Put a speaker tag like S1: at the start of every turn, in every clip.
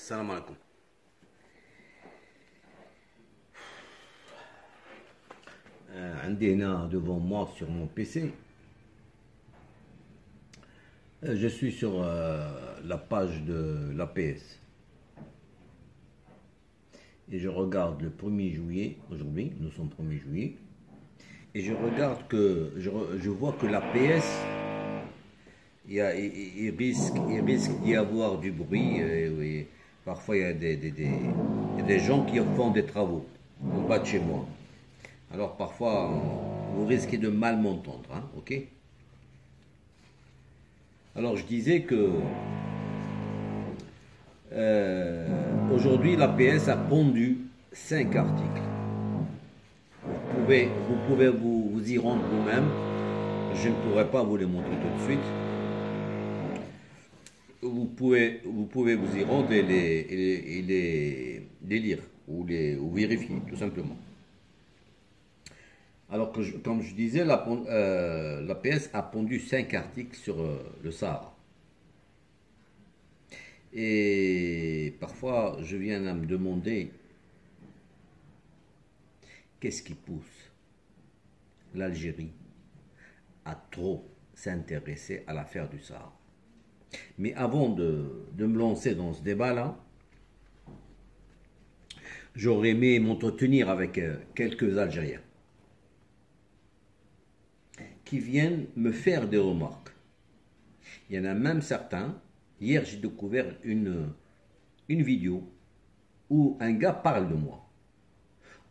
S1: السلام عليكم. عندي هنا devant moi sur mon PC. Je suis sur la page de l'APS. Et je regarde le 1er juillet, aujourd'hui, nous sommes 1er juillet, et je regarde que, je vois que l'APS, il risque d'y avoir du bruit, oui. Parfois il y a des gens qui font des travaux en bas de chez moi. Alors parfois, vous risquez de mal m'entendre, hein, ok? Alors je disais que aujourd'hui l'APS a pondu 5 articles. Vous pouvez vous y rendre vous-même. Je ne pourrai pas vous les montrer tout de suite. Vous pouvez vous y rendre et les lire ou vérifier tout simplement. Alors que, comme je disais, l'APS a pondu 5 articles sur le Sahara. Et parfois, je viens à me demander, qu'est-ce qui pousse l'Algérie à trop s'intéresser à l'affaire du Sahara? Mais avant de me lancer dans ce débat-là, j'aurais aimé m'entretenir avec quelques Algériens qui viennent me faire des remarques. Il y en a même certains. Hier, j'ai découvert une vidéo où un gars parle de moi,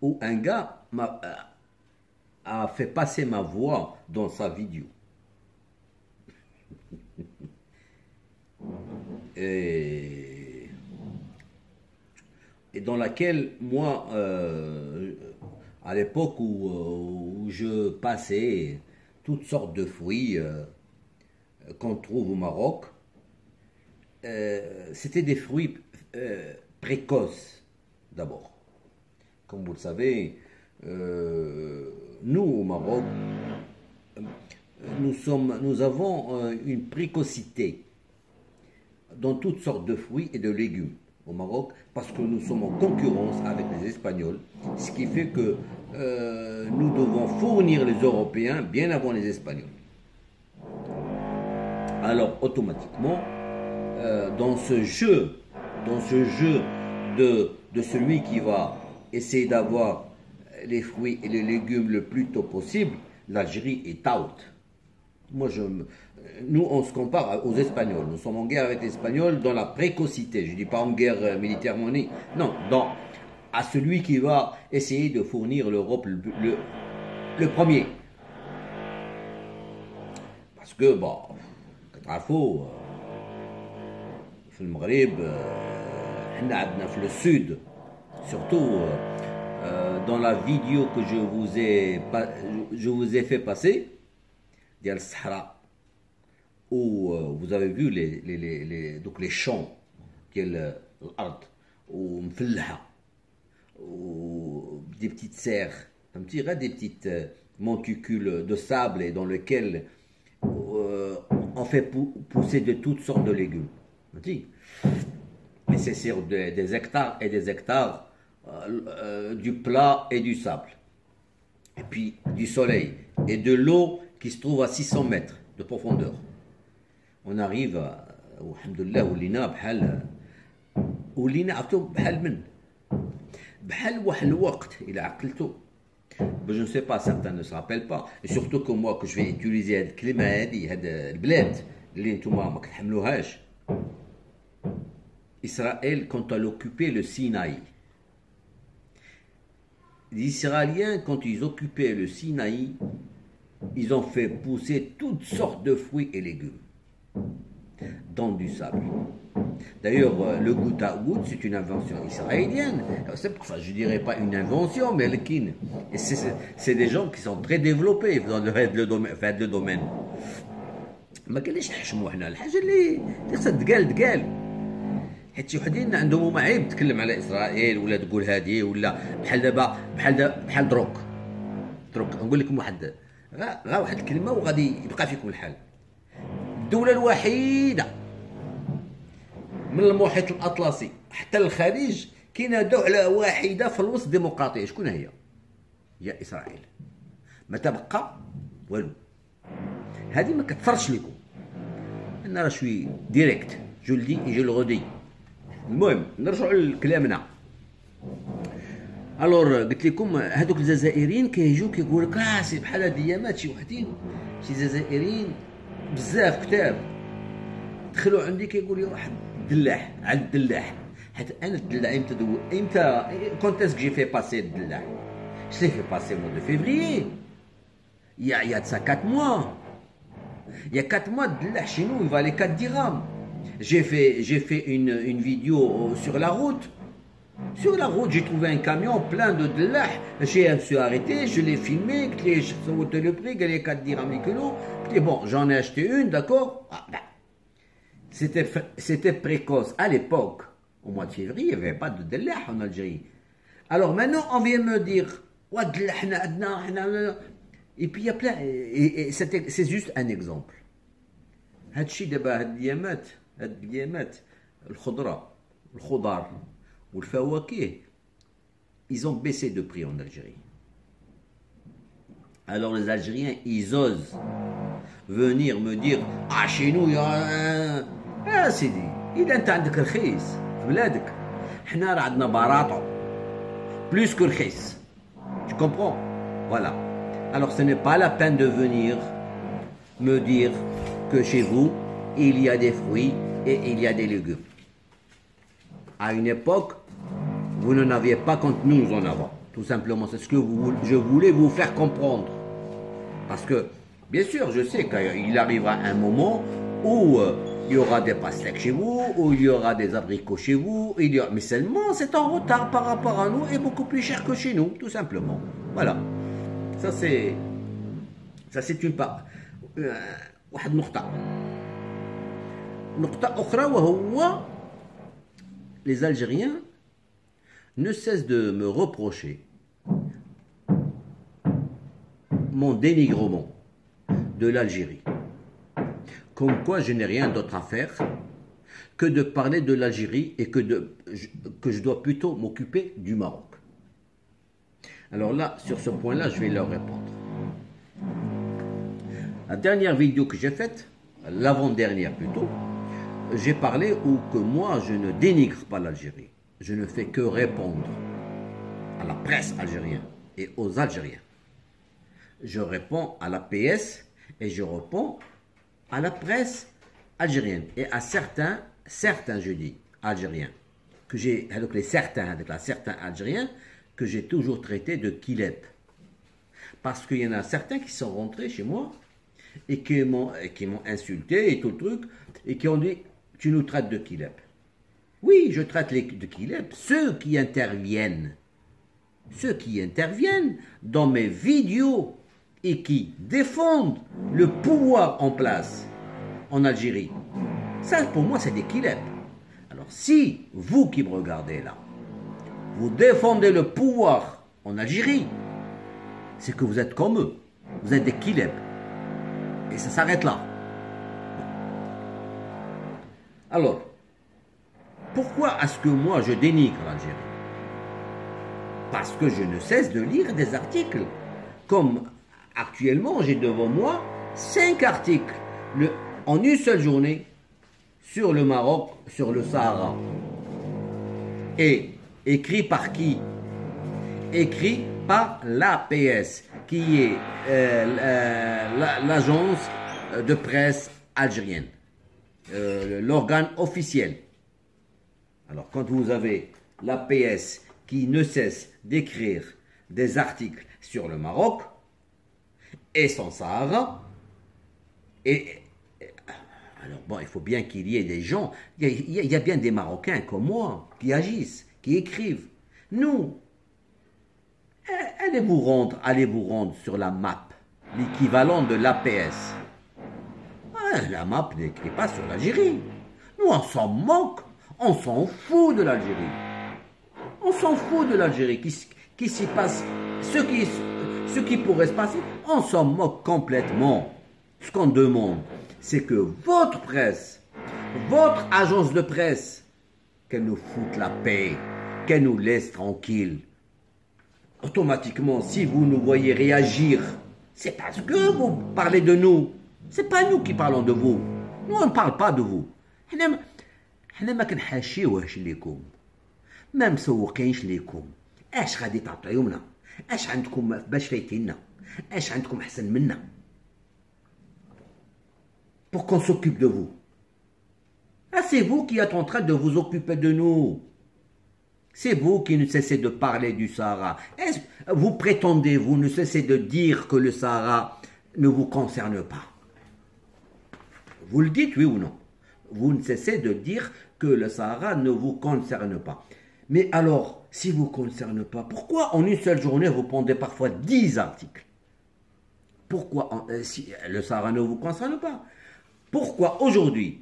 S1: où un gars a fait passer ma voix dans sa vidéo. Et dans laquelle moi, à l'époque où je passais toutes sortes de fruits qu'on trouve au Maroc, c'était des fruits précoces d'abord. Comme vous le savez, nous au Maroc, nous avons une précocité dans toutes sortes de fruits et de légumes au Maroc, parce que nous sommes en concurrence avec les Espagnols, ce qui fait que nous devons fournir les Européens bien avant les Espagnols. Alors automatiquement, dans ce jeu de celui qui va essayer d'avoir les fruits et les légumes le plus tôt possible, l'Algérie est out. Nous, on se compare aux Espagnols. Nous sommes en guerre avec les Espagnols dans la précocité. Je ne dis pas en guerre militairement, non, à celui qui va essayer de fournir l'Europe le premier. Parce que, bon, كتعرفوا في المغرب حنا عندنا في le sud, surtout dans la vidéo que je vous ai fait passer, ديال الصحراء, où vous avez vu donc les champs ديال الارض ومفلحه ou des petites serres, des petites monticules de sable et dans lesquels on fait pousser de toutes sortes de légumes. Et c'est sur des hectares et des hectares du plat et du sable. Et puis du soleil et de l'eau qui se trouve à 600 mètres de profondeur. On arrive à, alhamdoulilah, ولينا عرفتو بحال من بحال واحد الوقت إلا عقلتو. Je ne sais pas, certains ne se rappellent pas, et surtout que moi, que je vais utiliser هاد الكلمة هادي, هاد البلاد اللي نتوما ما كتحملوهاش. Israël, quand elle occupait le Sinaï. Les Israéliens, quand ils occupaient le Sinaï, ils ont fait pousser toutes sortes de fruits et légumes dans du sable. D'ailleurs, le goutte à goutte, c'est une invention israélienne. Enfin, je ne dirais pas une invention, mais c'est des gens qui sont très développés dans le domaine. ما كاينش نحشموا حنا الحاجه اللي خصها تقال. حيت شي وحدين عندهم هما عيب تكلم على اسرائيل ولا تقول هذه ولا بحال دابا بحال دروك. نقول لكم واحد غا واحد الكلمه وغادي يبقى فيكم الحال. الدوله الوحيده من المحيط الأطلسي حتى الخليج كاينه دولة واحدة في الوسط ديمقراطية، شكون هي؟ هي إسرائيل. ما تبقى والو. هذه ما كتفرش لكم. أنا راه شوي ديريكت، جو لدي جو لغدي. المهم نرجعوا لكلامنا. الور قلت لكم هذوك الجزائريين كيجيو كيقول لك سي بحال هاد الايامات شي وحدين شي جزائريين بزاف كتار دخلوا عندي كيقول لي واحد الدلاح عند الدلاح. حيت انا الدلاح امتى كونت اسك جي في باسي الدلاح جي في باسي مو دو فيفريي يا de ça 4 mois. Il y a 4 mois, chez nous, il valait 4 dirhams. J'ai fait une vidéo sur la route. Sur la route, j'ai trouvé un camion plein de dlah. Je me suis arrêté, je l'ai filmé. Je suis le prix, il y a 4 dirhams les kilos. Bon, j'en ai acheté une, d'accord. Ah, ben. C'était précoce. À l'époque, au mois de février, il n'y avait pas de dlah en Algérie. Alors maintenant, on vient me dire, et puis il y a plein, et c'est juste un exemple. هادشي دابا هاد الايامات الخضره الخضار والفواكه ils ont baissé de prix en Algérie. Alors les Algériens ils osent venir me dire chez nous يا سيدي اذا انت عندك رخيص في بلادك حنا راه عندنا باراطو plus que رخيص. Tu comprends? Voilà. Alors ce n'est pas la peine de venir me dire que chez vous, il y a des fruits et il y a des légumes. À une époque, vous n'en aviez pas quand nous en avons. Tout simplement, c'est ce que je voulais vous faire comprendre. Parce que, bien sûr, je sais qu'il arrivera un moment où il y aura des pastèques chez vous, où il y aura des abricots chez vous, mais seulement c'est en retard par rapport à nous et beaucoup plus cher que chez nous, tout simplement. Voilà. Ça c'est une part. واحد نقطة أخرى وهو les Algériens ne cessent de me reprocher mon dénigrement de l'Algérie. Comme quoi je n'ai rien d'autre à faire que de parler de l'Algérie et que je dois plutôt m'occuper du Maroc. Alors là, sur ce point-là, je vais leur répondre. La dernière vidéo que j'ai faite, l'avant-dernière plutôt, j'ai parlé que moi je ne dénigre pas l'Algérie. Je ne fais que répondre à la presse algérienne et aux Algériens. Je réponds à la PS et je réponds à la presse algérienne et à certains je dis, Algériens, que j'ai, avec certains Algériens, que j'ai toujours traité de kilep. Parce qu'il y en a certains qui sont rentrés chez moi et qui m'ont insulté et tout le truc, et qui ont dit, tu nous traites de kilep. Oui, je traite de kilep, ceux qui interviennent dans mes vidéos et qui défendent le pouvoir en place en Algérie. Ça, pour moi, c'est des kilep. Alors, si vous qui me regardez là, vous défendez le pouvoir en Algérie, c'est que vous êtes comme eux. Vous êtes des kilep. Et ça s'arrête là. Alors, pourquoi est-ce que moi je dénigre l'Algérie? Parce que je ne cesse de lire des articles. Comme actuellement, j'ai devant moi 5 articles en une seule journée sur le Maroc, sur le Sahara. Et écrit par qui? Écrit par l'APS, qui est l'agence de presse algérienne, l'organe officiel. Alors quand vous avez l'APS qui ne cesse d'écrire des articles sur le Maroc et son Sahara, alors bon, il faut bien qu'il y ait des gens, il y a bien des Marocains comme moi qui agissent, qui écrivent. Nous, allez vous rendre sur la map, l'équivalent de l'APS. La map n'écrit pas sur l'Algérie. Nous, on s'en moque, on s'en fout de l'Algérie. On s'en fout de l'Algérie. Qui s'y passe, ce qui pourrait se passer, on s'en moque complètement. Ce qu'on demande, c'est que votre presse votre agence de presse, qu'elle nous foute la paix, qu'elle nous laisse tranquille. Automatiquement, si vous nous voyez réagir, c'est parce que vous parlez de nous. C'est pas nous qui parlons de vous. Nous, on ne parle pas de vous. حنا ما كنحاشيوهش ليكم ما مسوقينش ليكم اش غادي تعطيونا اش عندكم باش فايتينا اش عندكم احسن منا pour qu'on s'occupe de vous. Ah, c'est vous qui êtes en train de vous occuper de nous. C'est vous qui ne cessez de parler du Sahara. Vous prétendez, vous ne cessez de dire que le Sahara ne vous concerne pas. Vous le dites, oui ou non? Vous ne cessez de dire que le Sahara ne vous concerne pas. Mais alors, si vous ne concerne pas, pourquoi en une seule journée vous pondez parfois 10 articles? Pourquoi si le Sahara ne vous concerne pas? Pourquoi aujourd'hui,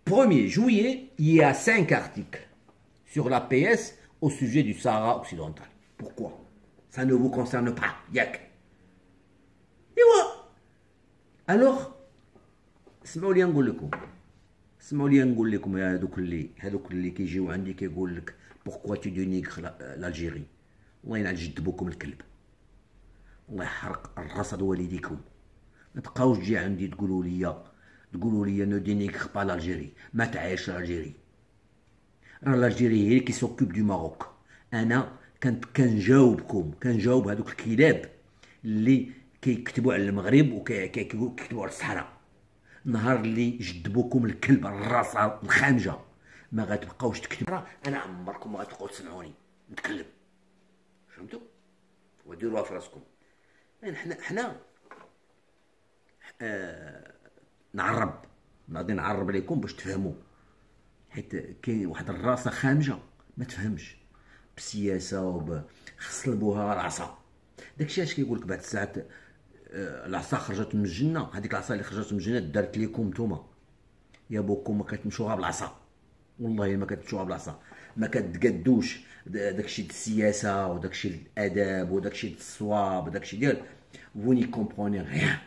S1: 1er juillet, il y a 5 articles sur la PS au sujet du Sahara occidental? Pourquoi? Ça ne vous concerne pas, yak. Et voilà. Alors, اسمعوا لي نقول لكم يا هذوك اللي كيجيو عندي كيقول لك pourquoi tu dénigres l'Algérie. الله ينعل جد بوكم الكلب. الله يحرق الرصد والديكم. ما تبقاوش تجي عندي تقولوا لي ne dénigre pas l'Algérie. ما تعايش l'Algérie. راه l'Algérie هي qui s'occupe du Maroc. انا كنجاوب هذوك الكلاب اللي كيكتبوا على المغرب وكيكتبوا على الصحراء. نهار اللي جدبوكم الكلب الراسه الخامجه ما غتبقاوش تكتبوا. انا عمركم ما غتبقاو تسمعوني نتكلم. فهمتوا؟ وديروها في راسكم. حنا غادي نعرب عليكم باش تفهموا، حيت كاين واحد الراسه خامجه ما تفهمش بسياسه خصلبوها العصا. داكشي اش كيقول لك بعد الساعات العصا خرجت من الجنه. هذيك العصا اللي خرجت من الجنه دارت ليكم نتوما يا بوكم، ما كتمشوها بالعصا، والله ما كتمشوها بالعصا، ما كتقادوش داكشي د السياسه وداكشي د الاداب وداكشي د الصواب وداكشي ديال vous n'y comprenez rien.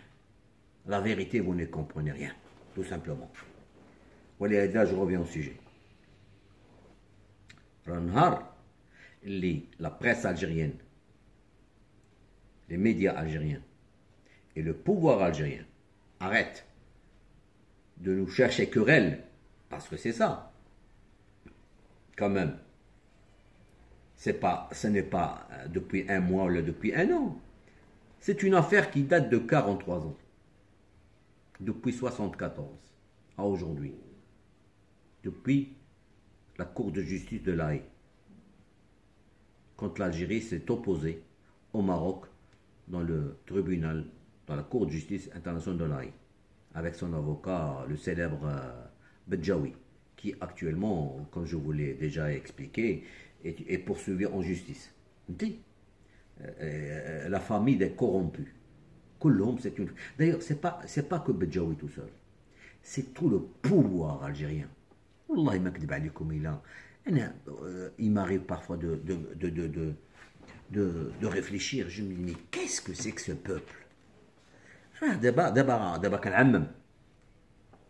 S1: La vérité, vous ne comprenez rien, tout simplement. ولهذا je reviens au sujet. النهار اللي la presse algérienne, les médias algériens et le pouvoir algérien arrêtent de nous chercher querelle, parce que c'est ça, quand même. Ce n'est pas depuis un mois ou depuis un an. C'est une affaire qui date de 43 ans. Depuis 1974 à aujourd'hui. Depuis la Cour de justice de l'A Haye. Quand l'Algérie s'est opposée au Maroc dans le tribunal, dans la Cour de justice internationale de l'A Haye, avec son avocat, le célèbre Bedjaoui, qui actuellement, comme je vous l'ai déjà expliqué, est poursuivi en justice. La famille des corrompus. C'est une... D'ailleurs, c'est pas que Bedjaoui tout seul. C'est tout le pouvoir algérien. Wallah, il m'arrive parfois de réfléchir. Je me dis, mais qu'est-ce que c'est que ce peuple? دابا كنعمم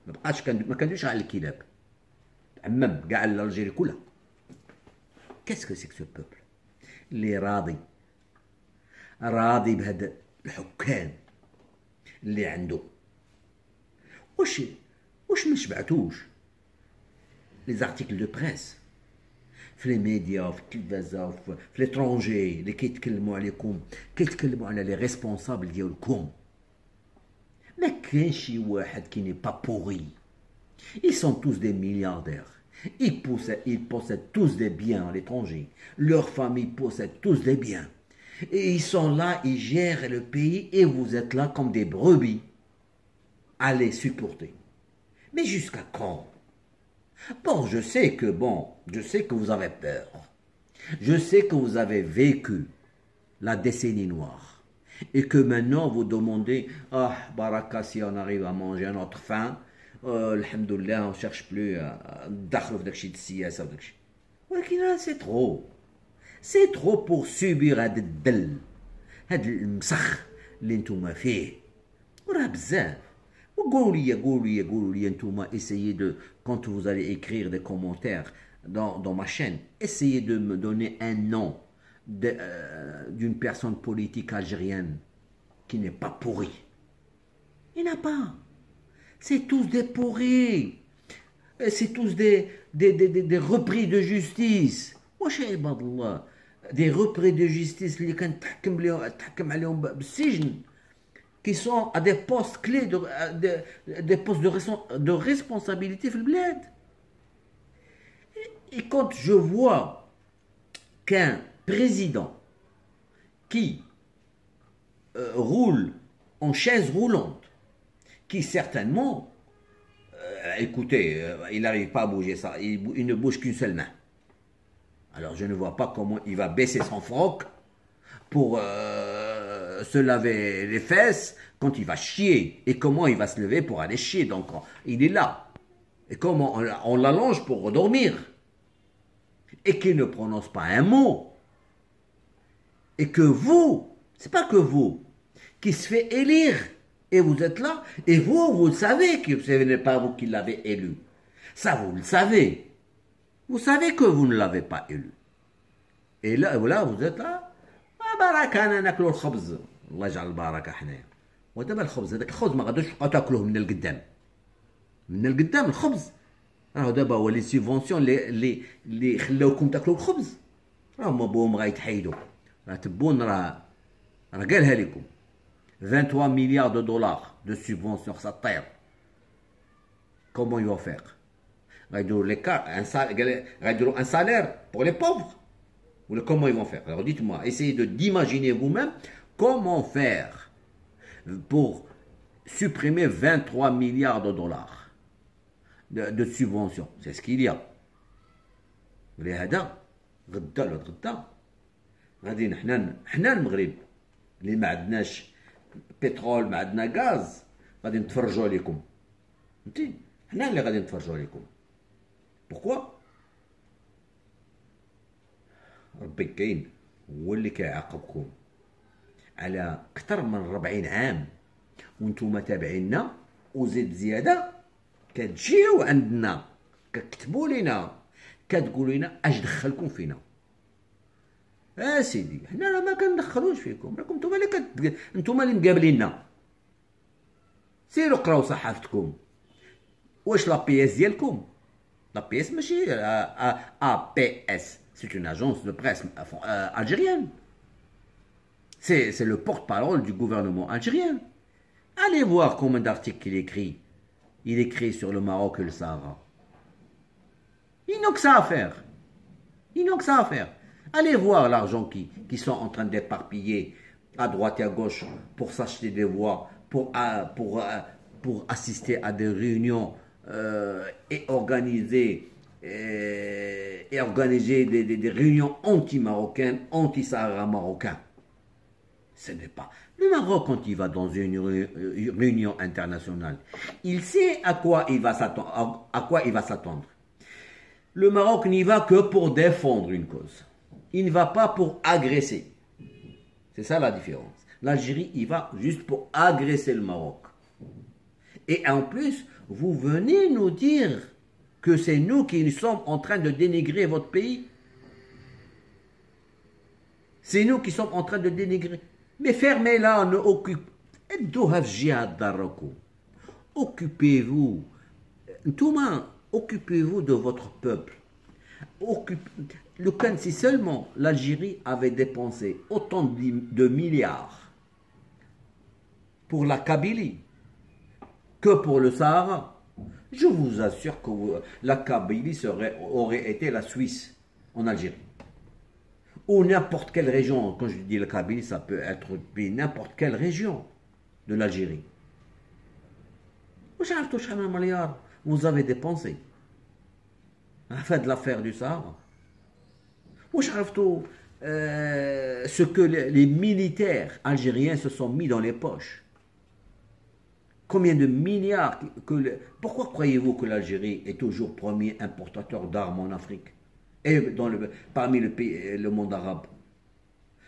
S1: ما بقاش ما كندويش على الكلاب عمم كاع الجيري كلها. Qu'est-ce que c'est que ce peuple اللي راضي بهاد الحكام اللي عنده؟ واش ما شبعتوش لي زارتيكل دو بريس في لي ميديا في التلفازه في ليترونجي اللي كيتكلموا عليكم، كيتكلموا على لي ريسبونسابل ديالكم؟ ما كاين شي واحد qui n'est pas pourri. Ils sont tous des milliardaires. Ils possèdent tous des biens à l'étranger. Leurs familles possèdent tous des biens. Et ils sont là, ils gèrent le pays et vous êtes là comme des brebis à les supporter. Mais jusqu'à quand? Bon, je sais que vous avez peur. Je sais que vous avez vécu la décennie noire. Et que maintenant vous demandez, ah, Baraka, si on arrive à manger à notre faim, alhamdoulilah, on ne cherche plus à c'est trop. C'est trop pour subir هاد الدل، هاد المسخ اللي نتوما فيه. وراه بزاف. Essayez de, quand vous allez écrire des commentaires dans ma chaîne, essayez de me donner un nom d'une personne politique algérienne qui n'est pas pourrie. Il n'y en a pas. C'est tous des pourris. C'est tous des repris de justice. Wesh يا عباد الله. Des repris de justice اللي كان تحكم عليهم بالسجن qui sont à des postes clés, des postes de responsabilité في البلاد. Et quand je vois qu'un président qui roule en chaise roulante, qui certainement, écoutez, il n'arrive pas à bouger ça, il ne bouge qu'une seule main. Alors je ne vois pas comment il va baisser son froc pour se laver les fesses quand il va chier. Et comment il va se lever pour aller chier. Donc il est là. Et comment on l'allonge pour dormir. Et qu'il ne prononce pas un mot. Et que vous, c'est pas que vous, qui se fait élire. Et vous êtes là. Et vous savez que ce n'est pas vous qui l'avez élu. Ça, vous le savez. Vous savez que vous ne l'avez pas élu. Et là, vous êtes là. بركة أنا ناكلو الخبز الله يجعل البركة حنايا ودابا الخبز هذاك الخبز ما غادوش تبقاو تاكلوه من القدام الخبز راهو دابا هو لي سيفونسيون اللي خلاوكم تاكلوا الخبز راهم بوهم غيتحيدوا راه تبون راه قالها لكم 23 milliards de dollars de subventions ça طير comment ils vont faire غيديروا غيديروا un salaire pour les pauvres. Ou comment ils vont faire? Alors dites-moi, essayez d'imaginer vous-même comment faire pour supprimer 23 milliards de dollars de subventions. C'est ce qu'il y a. ولهذا غدا غادي حنا المغرب اللي ما عندناش بترول ما عندنا غاز غادي نتفرجوا عليكم. فهمتي؟ حنا اللي غادي نتفرجوا عليكم. Pourquoi? ربي كاين هو اللي كيعاقبكم على اكثر من 40 عام وانتم تابعيننا وزيد زياده كتجيو عندنا كتكتبوا لنا كتقولوا لنا اش دخلكم فينا. سيدي حنا راه ما كندخلوش فيكم راكم نتوما اللي مقابليننا. سيروا قراو صحافتكم. واش لابيس ديالكم لابيس ماشي APS. C'est une agence de presse algérienne. C'est le porte-parole du gouvernement algérien. Allez voir combien d'articles il écrit. Il écrit sur le Maroc et le Sahara. Ils n'ont que ça à faire. Allez voir l'argent qui sont en train d'éparpiller à droite et à gauche pour s'acheter des voix, pour assister à des réunions et organiser des réunions anti-marocaines, anti-Sahara marocain. Ce n'est pas. Le Maroc, quand il va dans une réunion internationale, il sait à quoi il va s'attendre. Le Maroc n'y va que pour défendre une cause. Il ne va pas pour agresser. C'est ça la différence. L'Algérie, il va juste pour agresser le Maroc. Et en plus, vous venez nous dire que c'est nous qui sommes en train de dénigrer votre pays. C'est nous qui sommes en train de dénigrer. Mais fermez-la, ne occupez-vous. Occupez-vous de votre peuple. Si seulement l'Algérie avait dépensé autant de milliards pour la Kabylie que pour le Sahara, je vous assure que la Kabylie aurait été la Suisse en Algérie. Ou n'importe quelle région. Quand je dis la Kabylie, ça peut être n'importe quelle région de l'Algérie. Vous avez dépensé. Faites l'affaire du Sahara. Ce que les militaires algériens se sont mis dans les poches. Combien de milliards Pourquoi croyez-vous que l'Algérie est toujours premier importateur d'armes en Afrique et parmi le monde arabe?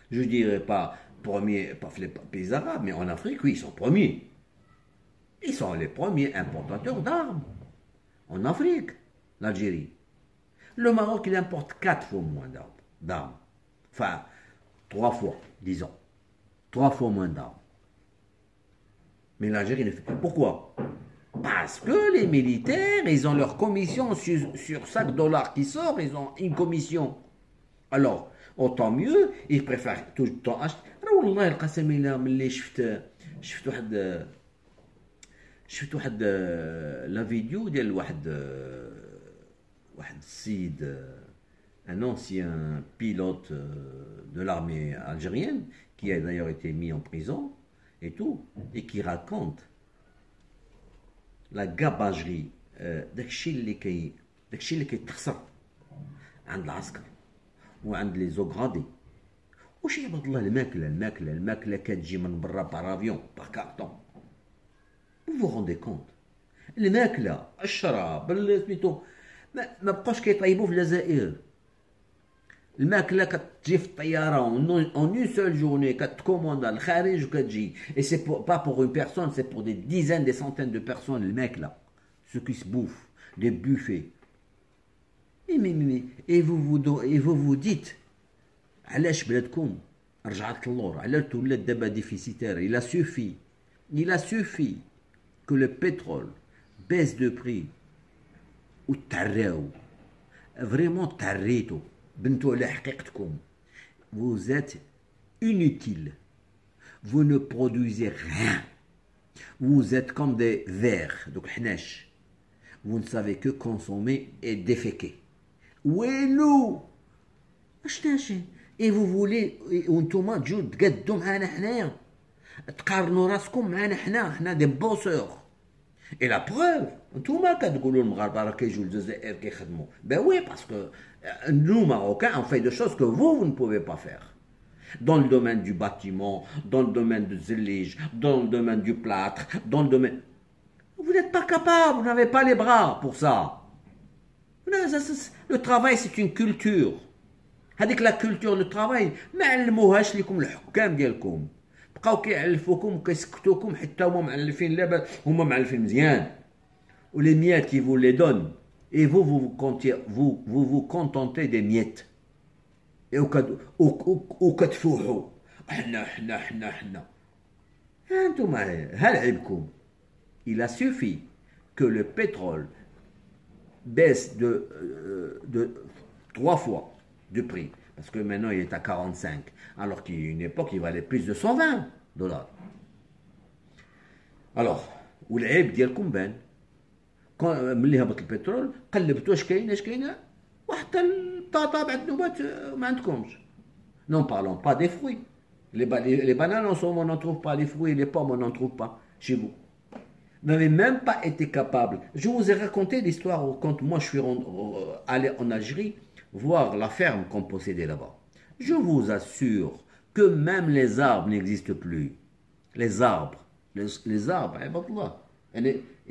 S1: Je ne dirais pas premier par les pays arabes, mais en Afrique, oui, ils sont premiers. Ils sont les premiers importateurs d'armes en Afrique, l'Algérie. Le Maroc, il importe 4 fois moins d'armes. Enfin, 3 fois, disons. 3 fois moins d'armes. Mais l'Algérie ne fait. Pourquoi? Parce que les militaires, ils ont leur commission sur chaque dollar qui sort, ils ont une commission. Alors, autant mieux, ils préfèrent tout le temps acheter. والله القسم بالله ملي شفت واحد لا فيديو ديال واحد السيد un ancien pilote de l'armée algérienne qui a d'ailleurs été mis en prison et tout, et qui raconte la gabagerie داكشي اللي كيتخسر عند العسكر وعند لي زوغرادي. واش يا عباد الله الماكله كتجي من برا بارافيون باغ كارطون. vous vous rendez compte الماكله الشراب سميتو ما بقاوش كيطيبوا في الجزائر. الماكله كتجي في الطياره اون اون سول جورني كتكوموندا للخارج وكتجي et c'est pas pour une personne, c'est pour des dizaines des centaines de personnes. الماكله ce qui se bouffe, des buffets. Et vous vous dites علاش بلادكم رجعت للور؟ علاش ولات دابا ديفيسيتير؟ il a suffi que le pétrole baisse de prix وتعراو vraiment تعريتو بنتو على حقيقتكم. vous êtes inutile, vous ne produisez rien, vous êtes comme des vers donc الحناش, vous ne savez que consommer et déféquer. ويلو اش ناشي؟ et vous voulez وانتوما تجوا تقادوا معانا حنايا تقارنوا راسكم معانا حنا دي بوسور. et la preuve انتوما كتقولوا المغاربه راه كيجيو للجزائر كيخدموا. ben oui parce que nous Marocains on fait des choses que vous ne pouvez pas faire dans le domaine du bâtiment, dans le domaine du zellij, dans le domaine du plâtre, dans le domaine. Vous n'êtes pas capable, vous n'avez pas les bras pour ça. Le travail c'est une culture. هذيك لا كولتور لو ترافاي ما علموهاش لكم الحكام ديالكم، بقاو كيعلفوكم وكيسكتوكم حتى هما معلفين لاباس، هما معلفين مزيان. ولي ميات كي vous les donnent et vous vous contentez des miettes وكتفوحوا حنا انتم ها عيبكم. il a suffi que le pétrole baisse de 3 fois de prix, parce que maintenant il est à 45, alors qu'à une époque il valait plus de 120 dollars. Alors, والعيب ديالكم بان ملي هبط البترول قلبتوا اش كاينه وحتى البطاطا بعد النوبات ما عندكمش. Non, parlons pas des fruits. Les bananes en somme on n'en trouve pas, les fruits, les pommes on n'en trouve pas chez vous. Vous n'avez même pas été capable. Je vous ai raconté l'histoire quand moi je suis allé en Algérie voir la ferme qu'on possédait là-bas. Je vous assure que même les arbres n'existent plus. Les arbres,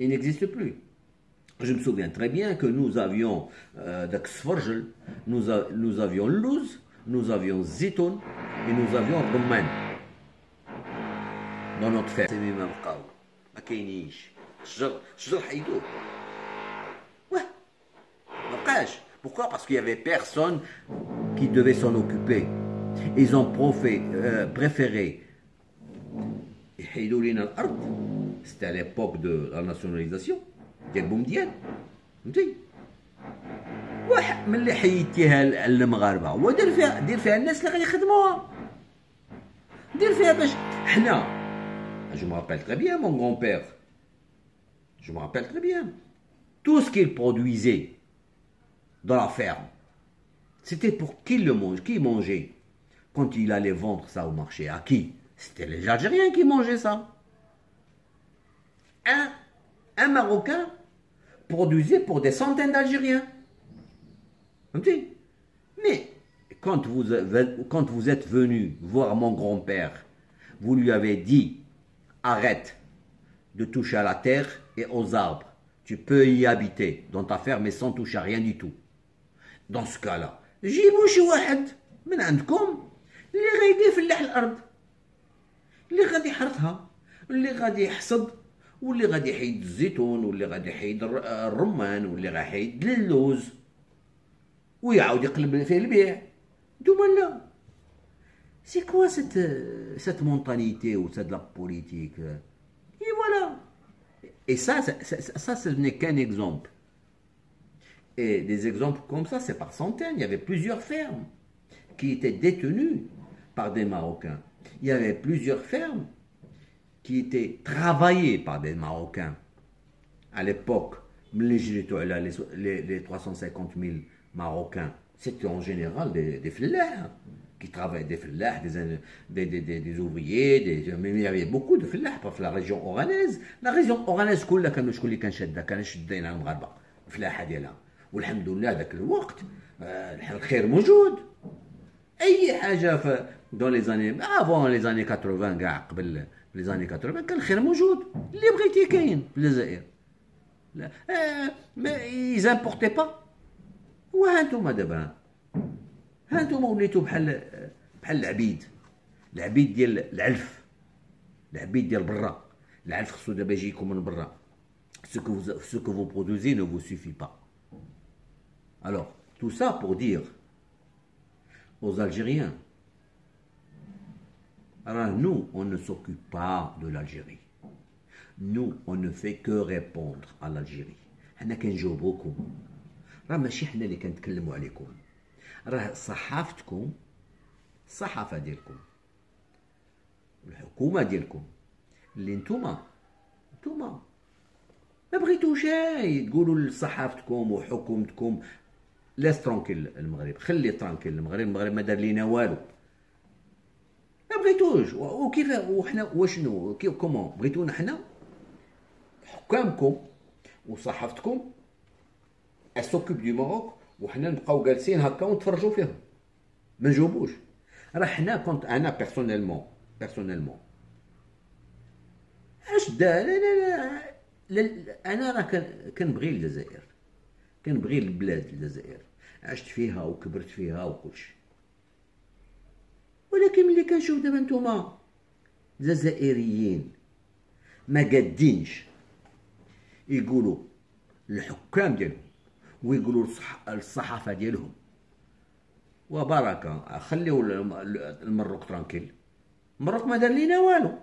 S1: ils n'existent plus. Je me souviens très bien que nous avions d'Axforgel, nous avions Louz, nous avions Zitoun et nous avions Rumman dans notre ferme. ما كاينيش الشجر حيدوه. Ouais, ما بقاش. Pourquoi? Parce qu'il y avait personne qui devait s'en occuper. Ils ont préféré يحيدوا لنا الارض. C'était à l'époque de la nationalisation ديال بومديان. فهمتي؟ واحد ملي حيدتيها للمغاربه ودير فيها الناس اللي غادي يخدموها. دير فيها باش حنا. Je me rappelle très bien mon grand-père. Je me rappelle très bien. Tout ce qu'il produisait dans la ferme, c'était pour qui le mange, qui mangeait quand il allait vendre ça au marché. À qui? C'était les Algériens qui mangeaient ça. Un Marocain produisait pour des centaines d'Algériens. Mais quand vous êtes venu voir mon grand-père, vous lui avez dit: arrête de toucher à la terre et aux arbres. Tu peux y habiter dans ta ferme mais sans toucher à rien du tout. Dans ce cas-là, جيبوا شي واحد من عندكم اللي غادي يفلح الأرض، اللي غادي يحرثها، اللي غادي يحصد واللي غادي يحيد الزيتون، واللي غادي يحيد الرمان، واللي غادي يحيد اللوز، ويعاود يقلب فيه البيع. نتوما لا. سي كوا cette mentalité ou cette la politique. Et voilà. Et ça ce n'est qu'un exemple. Et des exemples comme ça, c'est par centaines. Il y avait plusieurs fermes qui étaient détenues par des Marocains. Il y avait plusieurs fermes qui étaient travaillées par des Marocains. À l'époque, les 350 000 Marocains, c'était en général des fellahs qui travaillaient, des fellahs, des ouvriers, mais il y avait beaucoup de fellahs dans la région oranaise. La région oranaise, كل اللي كان شادها كان شادينها المغاربه الفلاحه ديالها. والحمد لله ذاك الوقت الخير موجود. اي حاجه في دون لي زاني افون لي زاني 80 كاع قبل لي زاني 80 كان الخير موجود. اللي بغيتي كاين في الجزائر. لا ما يزامبورتي با. وها انتم دابا ها انتم وليتوا بحال العبيد. العبيد ديال العلف، العبيد ديال برا. العلف خصو دابا يجيكم من برا. Ce que vous produisez ne vous suffit pas. Alors, tout ça pour dire aux Algériens, alors nous, on ne s'occupe pas de l'Algérie. Nous, on ne fait que répondre à l'Algérie. حنا كنجاوبوكم. راه ماشي حنا اللي كنتكلموا عليكم. راه صحافتكم، الصحافة ديالكم، الحكومة ديالكم اللي نتوما ما بغيتوش تقولوا لصحافتكم وحكومتكم لاس ترونكيل المغرب، خلي ترونكيل المغرب ما دار لينا والو. ما بغيتوش. وكيف وحنا واشنو كومون بغيتونا حنا حكامكم وصحافتكم اسوكوب دو ماروك وحنا نبقاو جالسين هكا ونتفرجوا فيهم ما نجاوبوش. راه حنا كنت انا بيرسونيلمون اش دا لا انا راه كنبغي الجزائر، كنبغي البلاد الجزائر، عشت فيها وكبرت فيها وكلشي. ولكن ملي كنشوف دابا نتوما الجزائريين ما قادينش يقولوا الحكام ديالهم ويقولوا الصحافه ديالهم وبركه خليو المروك ترانكيل. المروك ما دار لينا والو.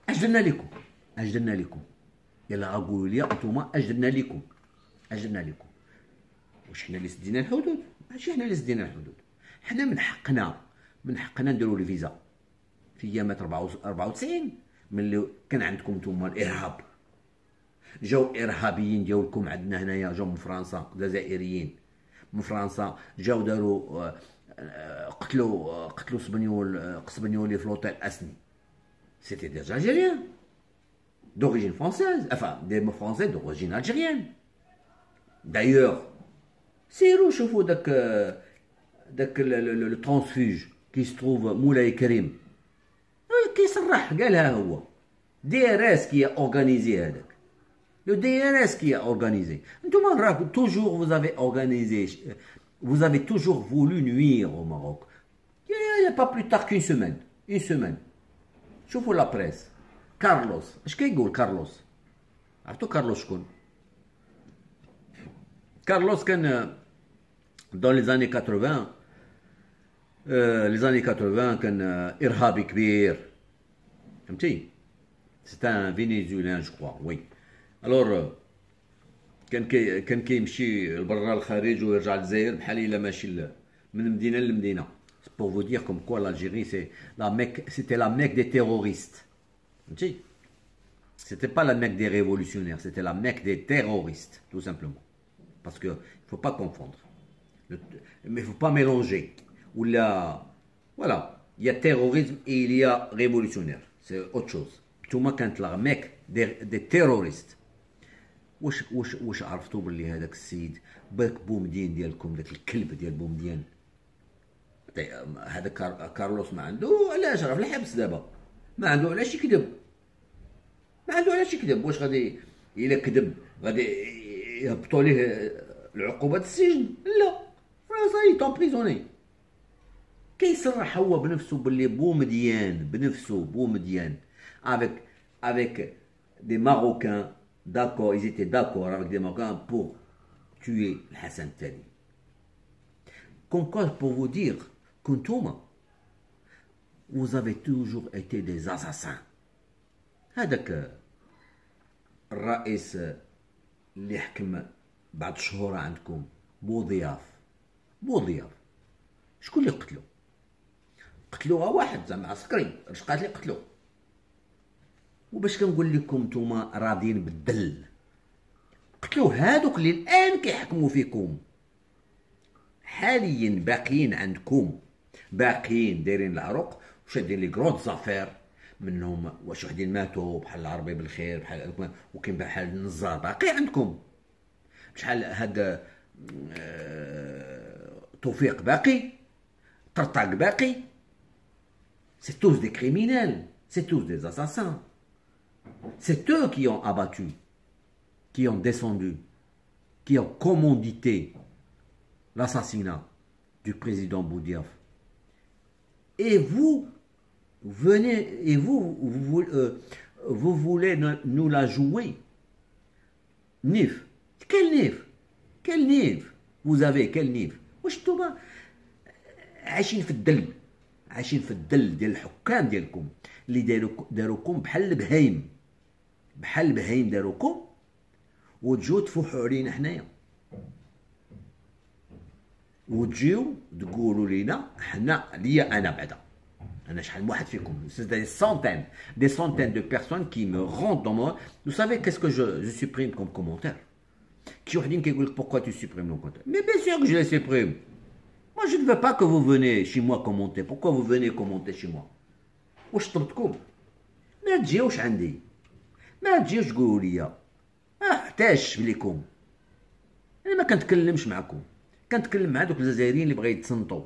S1: اش درنا لكم يلا قولوا لي انتوما اش درنا لكم. واش حنا اللي سدينا الحدود؟ ماشي حنا اللي سدينا الحدود. حنا من حقنا نديروا الفيزا في ايامات 94 ملي كان عندكم نتوما الارهاب. جاو الارهابيين ديالكم عندنا هنايا، جاو من فرنسا، جزائريين من فرنسا جاو داروا قتلوا سبنيولي في لوطيل اسني. C'était des Algériens d'origine française, enfin des Français d'origine algérienne. D'ailleurs, سيروا شوفوا داك le transfuge qui se trouve مولاي كريم كيصرح قالها هو DRS qui a organisé هذاك. Le DRS qui a organisé. نتوما راكم toujours vous avez organisé, vous avez toujours voulu nuire au Maroc. Il n'y a pas plus tard qu'une semaine. شوفوا لا بريس. كارلوس اش كيقول؟ كارلوس عرفتو كارلوس شكون؟ كارلوس كان دون لي زاني 80 كان ارهابي كبير، فهمتي؟ سي ان فينيزولان جو كوا وي. الور كان كيمشي لبرا الخارج ويرجع للجزائر بحال الا ماشي من مدينه لمدينه. Pour vous dire comme quoi l'Algérie c'était la Mecque des terroristes. C'était pas la Mecque des révolutionnaires, c'était la Mecque des terroristes, tout simplement. Parce que il faut pas confondre. Mais il faut pas mélanger. Ou là, voilà, il y a terrorisme et il y a révolutionnaire. C'est autre chose. Tout le monde la Mecque des terroristes. واش عرفتوا باللي هذاك السيد بومدين ديالكم داك الكلب ديال بومدين هذا كارلوس ما عنده علاش راه في الحبس دابا، ما عنده علاش يكذب، واش غادي الا كذب غادي يهبطوا ليه العقوبه السجن؟ لا، راه صاي طومبريزوني. كيصرح هو بنفسه باللي بومديان بنفسه بومديان avec des Marocains d'accord, ils étaient d'accord avec des Marocains pour tuer Hassan الثاني. Comme quoi pour vous dire كنتوما vous avez toujours été des assassins. هذاك الرئيس اللي حكم بعد شهور عندكم بوضياف شكون اللي قتلو؟ قتلوها واحد زعما عسكري اش قاتل قتلو. وباش كنقول لكم نتوما راضيين بالدل، قتلوا هادوك اللي الان كيحكموا فيكم حاليا، باقيين عندكم، باقيين دايرين العروق وشادين لي كروت زافير منهم، واش وحدين ماتوا بحال العربي بالخير بحال وكاين بحال النزار باقي عندكم، بشحال هاد توفيق باقي، طرطاق باقي. C'est tous des criminels, c'est tous des assassins. C'est eux qui ont abattu, qui ont descendu, qui ont commandité l'assassinat du président Boudiaf. Et vous venez, et vous voulez nous la jouer. Nif. Quel nif? Quel nif vous avez? Quel nif? واش نتوما عايشين في الدل، عايشين في الدل ديال الحكام ديالكم اللي داروكم بحال البهايم، بحال البهايم داروكم، وتجيو تفوحوا علينا حنايا، وتجيو تقولوا لينا حنا، ليا انا بعدا، انا شحال واحد فيكم، des centaines de personnes qui me rentrent dans moi. Vous savez qu'est-ce que je supprime comme commentaire? Qui وحدين كيقول لك pourquoi tu supprimes nos commentaires? Mais bien sûr que je les supprime. Moi je ne veux pas que vous venez chez moi commenter. Pourquoi vous venez commenter chez moi? واش طلبتكم؟ ما تجيوش عندي، ما تجيوش تقولوا لي ما احتاجش ليكم، انا ما كنتكلمش معكم، كنتكلم مع دوك الجزائريين اللي بغا يتصنتوا،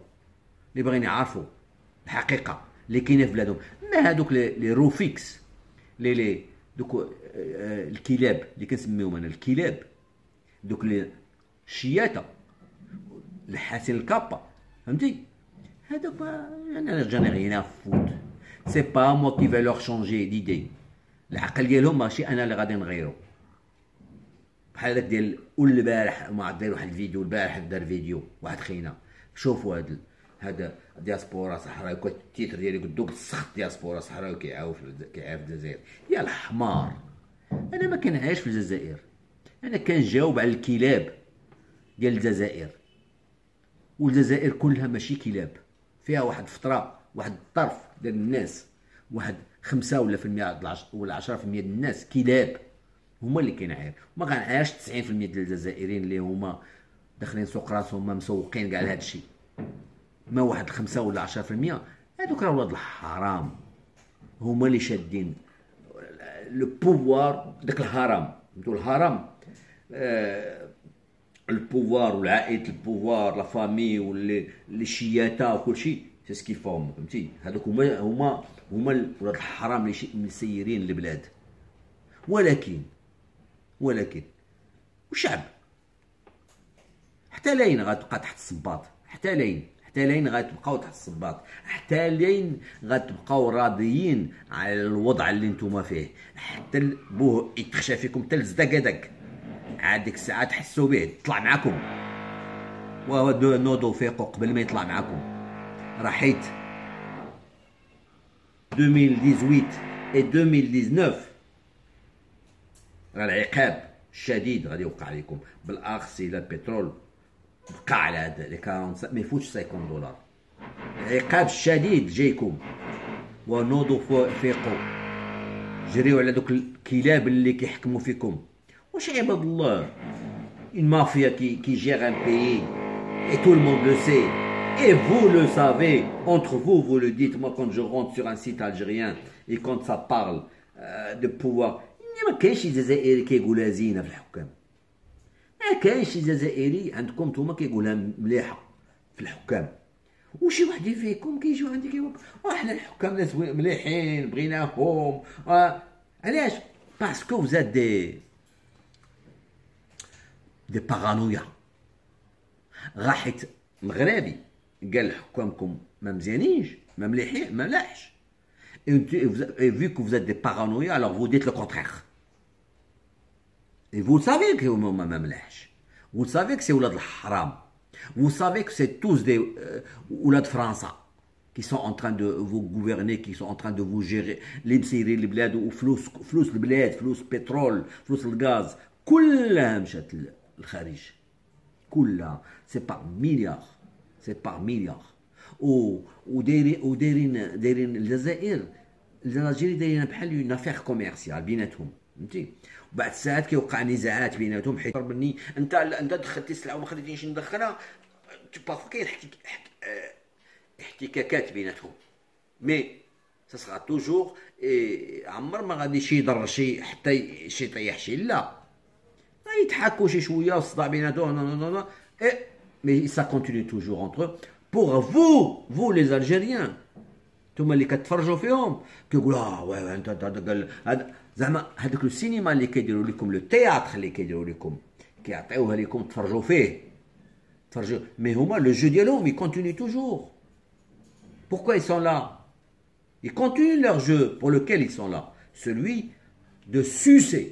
S1: اللي باغيين يعرفوا الحقيقه اللي كاينه في بلادهم. ما هذوك لي روفيكس لي دوك الكلاب اللي كنسميهم انا الكلاب، دوك الشياته الحسن الكابا، فهمتي؟ هذوك انا جاني غينا فوت، سي با موا كي في لور شونجي ديدي، العقل ديالهم ماشي انا اللي غادي نغيرو. بحال هذاك ديال البارح ما عاد داير واحد الفيديو، البارح دار فيديو واحد خينا، شوفوا هذا دياسبورا صحراوي، كنت التيتر ديالي قلت دوك السخط دياسبورا صحراوي كيعاود في الجزائر. يا الحمار، انا ما كنعيش في الجزائر، انا كنجاوب على الكلاب ديال الجزائر، والجزائر كلها ماشي كلاب، فيها واحد الفتره، واحد الطرف ديال الناس، واحد 5 ولا في المية ولا 10% ديال الناس كلاب، هما اللي كينعير. ما كنعيرش 90% ديال الجزائريين اللي هما داخلين سوق راسهم ما مسوقين كاع لهذا الشيء، ما واحد 5 ولا 10%. هادوك راه ولاد الحرام، هما اللي شادين لو بوفوار، داك الهرم، فهمتوا الهرم، البوفوار والعائله البوفوار، لا فامي واللي الشياته وكل شيء، سي سكي فهم، فهمتي؟ هذوك هما ولاد الحرام اللي مسيرين البلاد. ولكن وشعب حتى لين غتبقى تحت الصباط، حتى لين غتبقاو تحت الصباط، حتى لين غتبقاو راضيين على الوضع اللي نتوما فيه، حتى بوه يتخشى فيكم حتى الزدقدق، عاد ديك الساعه تحسوا به يطلع معاكم. وهو نوضو فيقو قبل ما يطلع معاكم، راه حيت 2018 و 2019 راه العقاب الشديد غادي يوقع عليكم، بالاخص الى البترول بقى على هذا لي 45 ما يفوتش $50. العقاب الشديد جايكم، ونوضوا فيقوا، جريو على دوك الكلاب اللي كيحكموا فيكم. واش عباد الله une mafia qui gère un pays et tout le monde le sait et vous le savez, entre vous vous le dites. Moi quand je rentre sur un site algérien et quand ça parle de pouvoir، ما كاينش شي جزائري كيقولها زينه في الحكام، ما كاينش شي جزائري عندكم نتوما كيقولها مليحه في الحكام. وشي واحد فيكم كيجيو عندي كيقول احنا الحكام ناس مليحين بغيناهم. علاش؟ باسكو وزاد دي بارانويا. غا حيت مغربي قال حكامكم ما مزيانينش ما مليحين ما ملاحش. Et vu que vous êtes des paranoïa, alors vous dites le contraire. Et vous savez que ما ملاحش. Vous savez que c'est ولاد الحرام. Vous savez que c'est tous des ولاد فرنسا qui sont en train de vous gouverner, qui sont en train de vous gérer. اللي مسيرين البلاد وفلوس البلاد، فلوس البترول، فلوس الغاز، كلها مشات للخارج. كلها سي بار مليار، سي بار مليار. ودايرين الجزائر دايرين بحال اون افير كوميرسيال بيناتهم، فهمتي. وبعد الساعات كيوقع نزاعات بيناتهم، حيت مني انت دخلتي السلعه وما خليتينيش ندخلها، بارفو كاين احتكاكات بيناتهم. مي سا سغا توجور عمر ما غادي شي يضر شي حتى شي يطيح شي، لا يتحاكوا شي شويه والصداع بيناتهم، مي سا كونتينيو توجور اونتر بور فو لي الجيريان. نتوما اللي كتفرجوا فيهم كيقولوا واه انت هذا زعما هذاك السينما اللي كيديروا لكم، لو تياتر اللي كيديروا لكم، كيعطيوها لكم تفرجوا فيه، تفرجوا. مي هما لو جو ديالهم يكونتينيو توجور. Pourquoi ils sont là? Ils continuent leur jeu pour lequel ils sont là, celui de sucer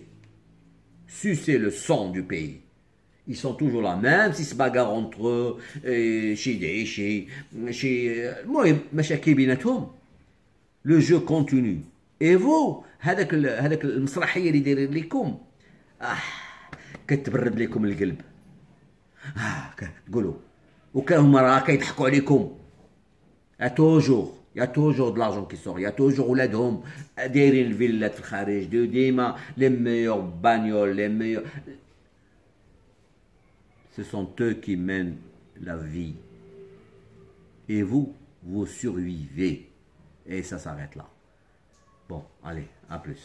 S1: le sang du pays. Ils sont toujours là, même s'ils se bagarrent entre eux, le jeu continue. Et vous, هذاك المسرحية اللي دايرين لكم كتبرد لكم القلب، تقولوا وكانوا راه كيضحكوا عليكم. Il y a toujours de l'argent qui sort, il y a toujours ولادهم دايرين الفيلات في الخارج، ديما les meilleurs bagnoles, les meilleurs. Ce sont eux qui mènent la vie. Et vous survivez. Et ça s'arrête là. Bon, allez, à plus.